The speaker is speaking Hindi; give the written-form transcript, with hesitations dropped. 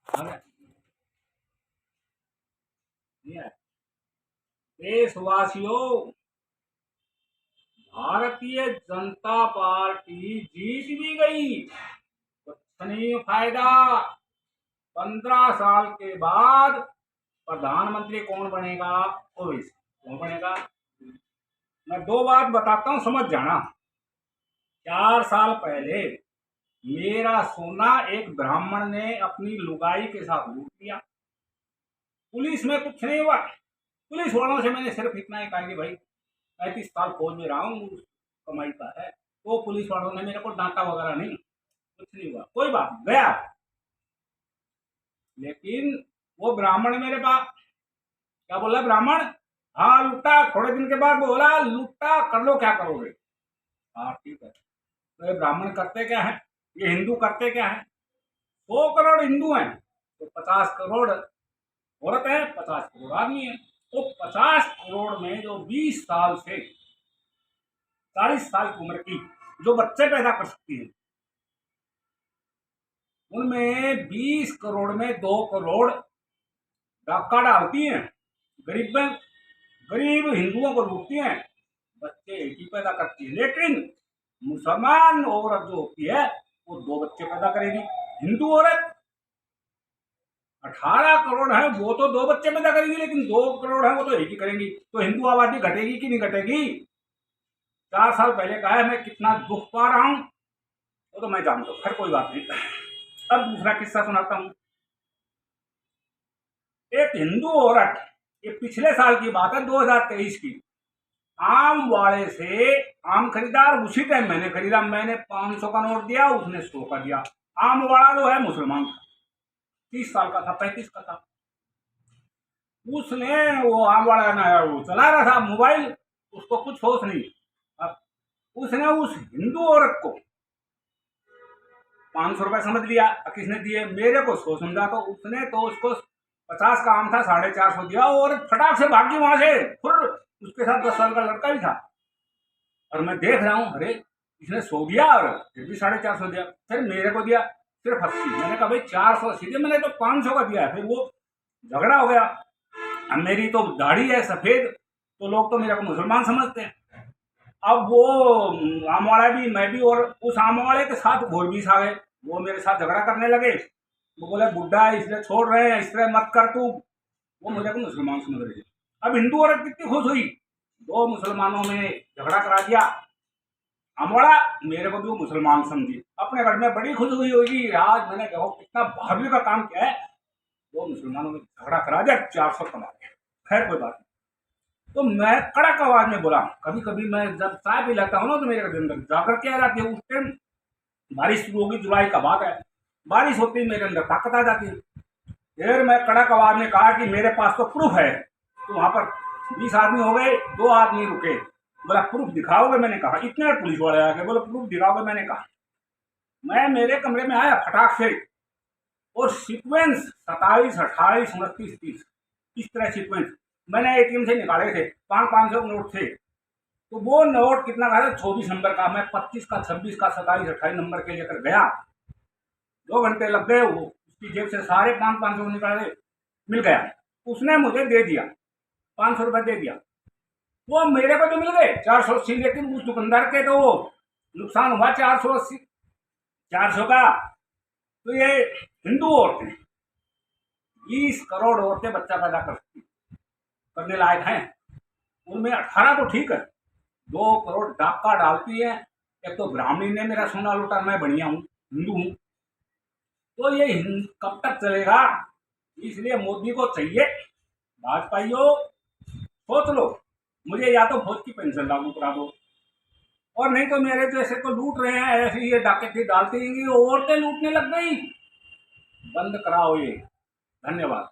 अरे ये देशवासियों, भारतीय जनता पार्टी जीत भी गई, कुछ नहीं फायदा। 15 साल के बाद प्रधानमंत्री कौन बनेगा? ओवैसी कौन बनेगा? मैं दो बात बताता हूं, समझ जाना। 4 साल पहले मेरा सोना एक ब्राह्मण ने अपनी लुगाई के साथ लूट लिया। पुलिस में कुछ नहीं हुआ। पुलिस वालों से मैंने सिर्फ इतना ही कहा कि भाई 35 साल फौज में रहा हूँ, कमाई का है। तो पुलिस वालों ने मेरे को डांटा वगैरह नहीं, कुछ नहीं हुआ, कोई बात गया। लेकिन वो ब्राह्मण मेरे पास क्या बोला? ब्राह्मण, हाँ लुट्टा। थोड़े दिन के बाद बोला, लुट्टा कर लो, क्या करोगे? हाँ ठीक है। तो ये ब्राह्मण करते क्या है, ये हिंदू करते क्या है? 100 करोड़ हिंदू हैं तो 50 करोड़ औरत है, 50 करोड़ आदमी है। तो 50 करोड़ में जो 20 साल से 40 साल की उम्र की जो बच्चे पैदा कर सकती है, उनमें 20 करोड़ में 2 करोड़ डाका डालती हैं, गरीब में गरीब हिंदुओं को लूटती हैं, बच्चे एक ही पैदा करती है। लेकिन मुसलमान औरत जो होती है वो 2 बच्चे पैदा करेगी। हिंदू औरत 18 करोड़ है, वो तो 2 बच्चे पैदा करेगी, लेकिन 2 करोड़ है वो तो एक ही करेंगी। तो हिंदू आबादी घटेगी कि नहीं घटेगी? 4 साल पहले कहा है, मैं कितना दुख पा रहा हूं वो तो मैं जानता हूं। खैर कोई बात नहीं। अब दूसरा किस्सा सुनाता हूं। एक हिंदू औरत, ये पिछले साल की बात है, 2023 की, आम वाले से आम खरीदार, उसी टाइम मैंने खरीदा। मैंने 500 का नोट दिया, उसने 100 का दिया। आम वाला जो है मुसलमान था, 30 साल का था, 35 का था। उसने, वो आम वाला ना, वो चला रहा था मोबाइल, उसको कुछ होश नहीं। अब उसने उस हिंदू औरत को 500 रुपए समझ लिया, किसने दिए? मेरे को 100 समझा। तो उसने तो उसको 50 का आम था, 450 दिया और फटाक से भागी वहां से। फिर उसके साथ 10 साल का लड़का भी था। और मैं देख रहा हूँ, अरे इसने 100 दिया और फिर भी 450 दिया। फिर मेरे को दिया सिर्फ 80। मैंने कहा भाई 480 दिया, मैंने तो 500 का दिया है। फिर वो झगड़ा हो गया। अब मेरी तो दाढ़ी है सफेद, तो लोग तो मेरे को मुसलमान समझते हैं। अब वो आम वाला भी, मैं भी, और उस आम वाले के साथ और भी आ गए। वो मेरे साथ झगड़ा करने लगे। वो बोले बुड्ढा इसलिए छोड़ रहे हैं, इस तरह मत कर तू। वो मुझे को मुसलमान समझ रहे थे। अब हिंदू औरत कितनी खुश हुई, 2 मुसलमानों में झगड़ा करा दिया। हमारा मेरे को भी वो मुसलमान समझी, अपने घर में बड़ी खुश हुई होगी। आज मैंने देखो कितना बहादुरी का काम किया है, 2 मुसलमानों में झगड़ा करा दिया, 400 कमा दिया। खैर कोई बात नहीं। तो मैं कड़क आवाज में बोला। कभी कभी मैं जब चाय पी लेता हूँ ना, तो मेरे अंदर जाकर क्या जाती है। उस टाइम बारिश शुरू होगी, जुलाई का बात है। बारिश होती है, मेरे अंदर ताकत आ जाती है। फिर मैं कड़क आवाज में कहा कि मेरे पास तो प्रूफ है। तो वहां पर 20 आदमी हो गए, 2 आदमी रुके। बोला प्रूफ दिखाओगे? मैंने कहा। इतने पुलिस वाले आ गए, बोले प्रूफ दिखाओगे? मैंने कहा। मैं मेरे कमरे में आया फटाक से, और सीक्वेंस 27, 28, 29, 30, इस तरह सीक्वेंस मैंने एटीएम से निकाले थे। 500 नोट थे। तो वो नोट कितना का था? 24 नंबर का। मैं 25 का, 26 का, 27, 28 नंबर के लेकर गया। 2 घंटे लग गए। वो उसकी जेब से सारे 500 निकाले, मिल गया। उसने मुझे दे दिया, 500 रुपए दे दिया। वो मेरे को तो मिल गए 480, लेकिन उस दुकानदार के तो वो नुकसान हुआ 480, 400 का। तो ये हिंदू औरतें, 20 करोड़ औरतें बच्चा पैदा करने लायक हैं, उनमें 18 तो ठीक है, 2 करोड़ डाका डालती है। एक तो ब्राह्मणी ने मेरा सोना लूटा, मैं बढ़िया हूँ, हिंदू हूँ। तो ये कब तक चलेगा? इसलिए मोदी को चाहिए, भाजपाइयों सोच लो, मुझे या तो फौज की पेंशन लागू करा दो, और नहीं तो मेरे जैसे को लूट रहे हैं ऐसे ही ये डाकैती डालती रहेंगी, औरतें लूटने लग गई, बंद कराओ ये। धन्यवाद।